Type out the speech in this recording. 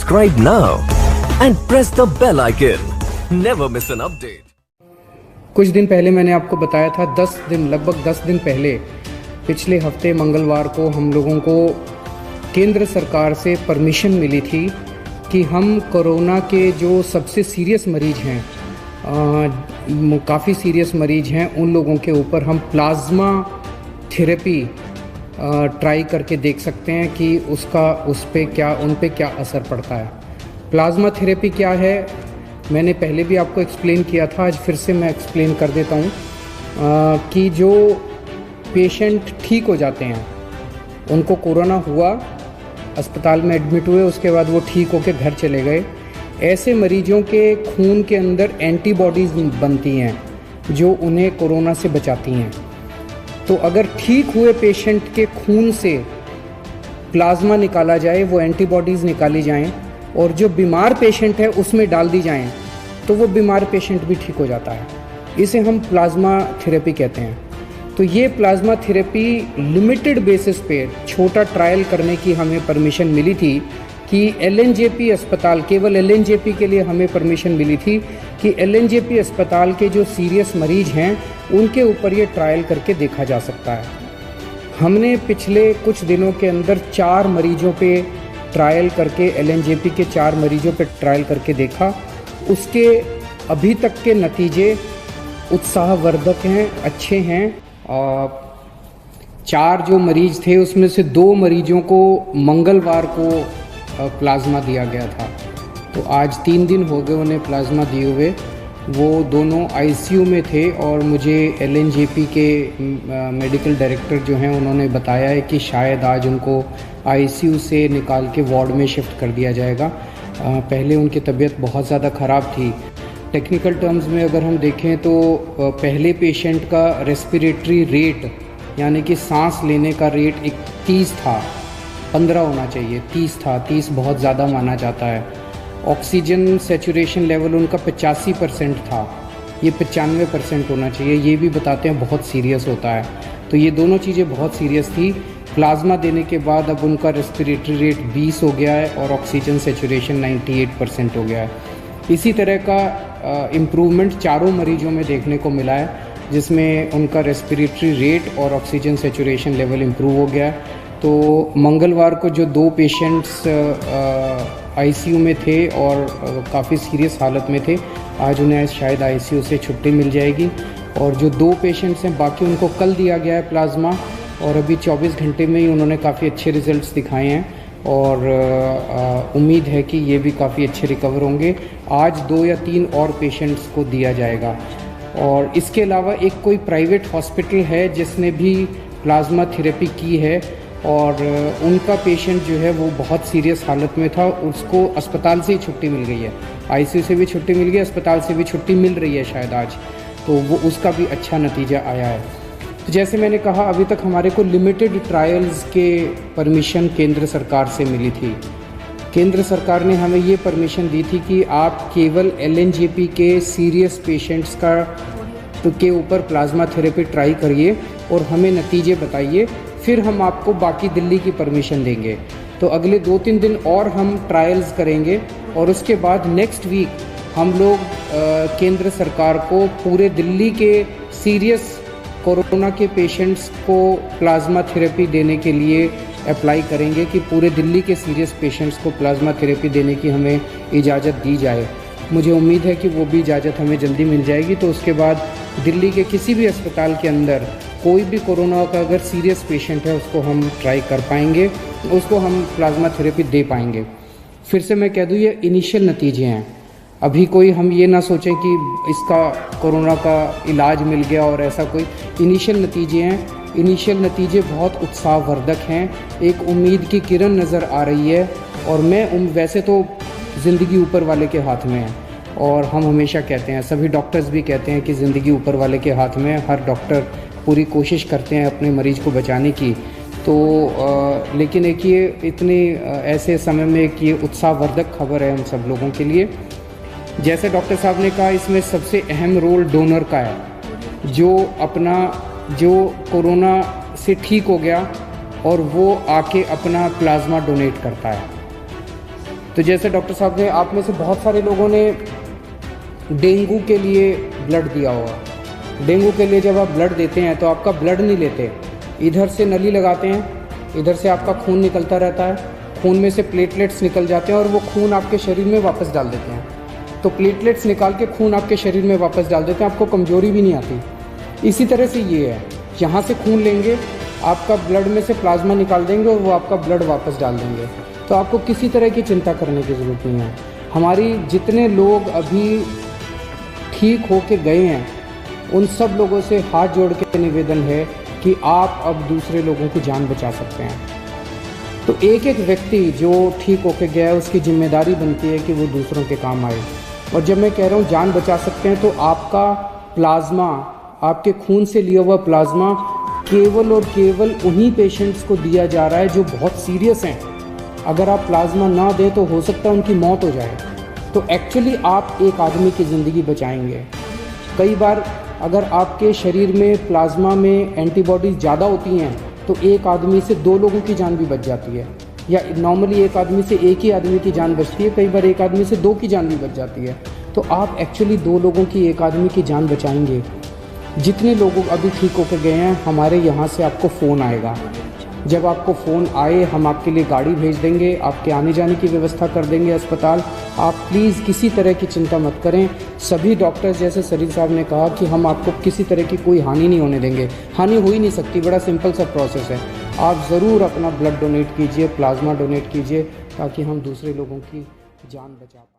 Subscribe now and press the bell icon. Never miss an update. कुछ दिन पहले मैंने आपको बताया था, लगभग 10 दिन पहले, पिछले हफ्ते मंगलवार को हम लोगों को केंद्र सरकार से परमिशन मिली थी कि हम कोरोना के जो सबसे सीरियस मरीज़ हैं, काफ़ी सीरियस मरीज़ हैं, उन लोगों के ऊपर हम प्लाज्मा थेरेपी ट्राई करके देख सकते हैं कि उन पे क्या असर पड़ता है। प्लाज्मा थेरेपी क्या है, मैंने पहले भी आपको एक्सप्लेन किया था, आज फिर से मैं एक्सप्लेन कर देता हूँ कि जो पेशेंट ठीक हो जाते हैं, उनको कोरोना हुआ, अस्पताल में एडमिट हुए, उसके बाद वो ठीक होकर घर चले गए, ऐसे मरीजों के खून के अंदर एंटीबॉडीज़ बनती हैं जो उन्हें कोरोना से बचाती हैं। तो अगर ठीक हुए पेशेंट के खून से प्लाज्मा निकाला जाए, वो एंटीबॉडीज़ निकाली जाएं और जो बीमार पेशेंट है उसमें डाल दी जाएं, तो वो बीमार पेशेंट भी ठीक हो जाता है। इसे हम प्लाज्मा थेरेपी कहते हैं। तो ये प्लाज्मा थेरेपी लिमिटेड बेसिस पे छोटा ट्रायल करने की हमें परमिशन मिली थी कि एलएनजेपी अस्पताल, केवल एलएनजेपी के लिए हमें परमिशन मिली थी कि एलएनजेपी अस्पताल के जो सीरियस मरीज हैं उनके ऊपर ये ट्रायल करके देखा जा सकता है। हमने पिछले कुछ दिनों के अंदर 4 मरीजों पे ट्रायल करके, एलएनजेपी के 4 मरीजों पे ट्रायल करके देखा। उसके अभी तक के नतीजे उत्साहवर्धक हैं, अच्छे हैं। 4 जो मरीज थे उसमें से 2 मरीजों को मंगलवार को प्लाज्मा दिया गया था, तो आज 3 दिन हो गए उन्हें प्लाज्मा दिए हुए। वो दोनों आईसीयू में थे और मुझे एलएनजेपी के मेडिकल डायरेक्टर जो हैं उन्होंने बताया है कि शायद आज उनको आईसीयू से निकाल के वार्ड में शिफ्ट कर दिया जाएगा। पहले उनकी तबीयत बहुत ज़्यादा ख़राब थी। टेक्निकल टर्म्स में अगर हम देखें तो पहले पेशेंट का रेस्पिरेटरी रेट, यानी कि सांस लेने का रेट 30 था, 15 होना चाहिए, 30 था, 30 बहुत ज़्यादा माना जाता है। ऑक्सीजन सैचुरेशन लेवल उनका 85% था, ये 95% होना चाहिए, ये भी बताते हैं बहुत सीरियस होता है। तो ये दोनों चीज़ें बहुत सीरियस थी। प्लाज्मा देने के बाद अब उनका रेस्पिरेटरी रेट 20 हो गया है और ऑक्सीजन सैचुरेशन 98% हो गया है। इसी तरह का इम्प्रूवमेंट 4 मरीजों में देखने को मिला है, जिसमें उनका रेस्पिरेटरी रेट और ऑक्सीजन सैचुरेशन लेवल इम्प्रूव हो गया है। तो मंगलवार को जो 2 पेशेंट्स आईसीयू में थे और काफ़ी सीरियस हालत में थे, आज उन्हें शायद आईसीयू से छुट्टी मिल जाएगी। और जो 2 पेशेंट्स हैं बाकी, उनको कल दिया गया है प्लाज्मा और अभी 24 घंटे में ही उन्होंने काफ़ी अच्छे रिजल्ट्स दिखाए हैं और उम्मीद है कि ये भी काफ़ी अच्छे रिकवर होंगे। आज 2 या 3 और पेशेंट्स को दिया जाएगा। और इसके अलावा एक कोई प्राइवेट हॉस्पिटल है जिसने भी प्लाज्मा थेरेपी की है और उनका पेशेंट जो है वो बहुत सीरियस हालत में था, उसको अस्पताल से ही छुट्टी मिल गई है, आईसीयू से भी छुट्टी मिल गई, अस्पताल से भी छुट्टी मिल रही है शायद आज, तो वो उसका भी अच्छा नतीजा आया है। तो जैसे मैंने कहा, अभी तक हमारे को लिमिटेड ट्रायल्स के परमिशन केंद्र सरकार से मिली थी। केंद्र सरकार ने हमें ये परमिशन दी थी कि आप केवल एलएनजेपी के सीरियस पेशेंट्स के ऊपर प्लाज्मा थेरेपी ट्राई करिए और हमें नतीजे बताइए, फिर हम आपको बाकी दिल्ली की परमिशन देंगे। तो अगले 2-3 दिन और हम ट्रायल्स करेंगे और उसके बाद नेक्स्ट वीक हम लोग केंद्र सरकार को पूरे दिल्ली के सीरियस कोरोना के पेशेंट्स को प्लाज्मा थेरेपी देने के लिए अप्लाई करेंगे कि पूरे दिल्ली के सीरियस पेशेंट्स को प्लाज्मा थेरेपी देने की हमें इजाज़त दी जाए। मुझे उम्मीद है कि वो भी इजाज़त हमें जल्दी मिल जाएगी। तो उसके बाद दिल्ली के किसी भी अस्पताल के अंदर कोई भी कोरोना का अगर सीरियस पेशेंट है, उसको हम ट्राई कर पाएंगे, उसको हम प्लाज्मा थेरेपी दे पाएंगे। फिर से मैं कह दूँ, ये इनिशियल नतीजे हैं, अभी कोई हम ये ना सोचें कि इसका कोरोना का इलाज मिल गया और ऐसा कोई। इनिशियल नतीजे हैं, इनिशियल नतीजे बहुत उत्साहवर्धक हैं, एक उम्मीद की किरण नज़र आ रही है। और वैसे तो ज़िंदगी ऊपर वाले के हाथ में है और हम हमेशा कहते हैं, सभी डॉक्टर्स भी कहते हैं कि ज़िंदगी ऊपर वाले के हाथ में है। हर डॉक्टर पूरी कोशिश करते हैं अपने मरीज़ को बचाने की। तो लेकिन एक ये इतने ऐसे समय में एक ये उत्साहवर्धक खबर है हम सब लोगों के लिए। जैसे डॉक्टर साहब ने कहा, इसमें सबसे अहम रोल डोनर का है, जो कोरोना से ठीक हो गया और वो आके अपना प्लाज्मा डोनेट करता है। तो जैसे डॉक्टर साहब ने, आप में से बहुत सारे लोगों ने डेंगू के लिए ब्लड दिया होगा। डेंगू के लिए जब आप ब्लड देते हैं तो आपका ब्लड नहीं लेते, इधर से नली लगाते हैं, इधर से आपका खून निकलता रहता है, खून में से प्लेटलेट्स निकल जाते हैं और वो खून आपके शरीर में वापस डाल देते हैं। तो प्लेटलेट्स निकाल के खून आपके शरीर में वापस डाल देते हैं, आपको कमजोरी भी नहीं आती। इसी तरह से ये है, यहाँ से खून लेंगे, आपका ब्लड में से प्लाज्मा निकाल देंगे और वो आपका ब्लड वापस डाल देंगे। तो आपको किसी तरह की चिंता करने की ज़रूरत नहीं है। हमारी जितने लोग अभी ठीक होके गए हैं उन सब लोगों से हाथ जोड़ के निवेदन है कि आप अब दूसरे लोगों की जान बचा सकते हैं। तो एक एक व्यक्ति जो ठीक होके गया है उसकी जिम्मेदारी बनती है कि वो दूसरों के काम आए। और जब मैं कह रहा हूँ जान बचा सकते हैं, तो आपका प्लाज्मा, आपके खून से लिया हुआ प्लाज्मा केवल और केवल उन्हीं पेशेंट्स को दिया जा रहा है जो बहुत सीरियस हैं। अगर आप प्लाज्मा ना दें तो हो सकता है उनकी मौत हो जाए। तो एक्चुअली आप एक आदमी की ज़िंदगी बचाएंगे। कई बार अगर आपके शरीर में प्लाज्मा में एंटीबॉडीज़ ज़्यादा होती हैं तो एक आदमी से 2 लोगों की जान भी बच जाती है, या नॉर्मली एक आदमी से एक ही आदमी की जान बचती है, कई बार एक आदमी से 2 की जान भी बच जाती है। तो आप एक्चुअली 2 लोगों की, एक आदमी की जान बचाएंगे। जितने लोग अभी ठीक होकर गए हैं, हमारे यहाँ से आपको फ़ोन आएगा। जब आपको फ़ोन आए हम आपके लिए गाड़ी भेज देंगे, आपके आने जाने की व्यवस्था कर देंगे अस्पताल। आप प्लीज़ किसी तरह की चिंता मत करें। सभी डॉक्टर्स, जैसे सरीर साहब ने कहा, कि हम आपको किसी तरह की कोई हानि नहीं होने देंगे। हानि हो ही नहीं सकती, बड़ा सिंपल सा प्रोसेस है। आप ज़रूर अपना ब्लड डोनेट कीजिए, प्लाज्मा डोनेट कीजिए, ताकि हम दूसरे लोगों की जान बचा पाएँ।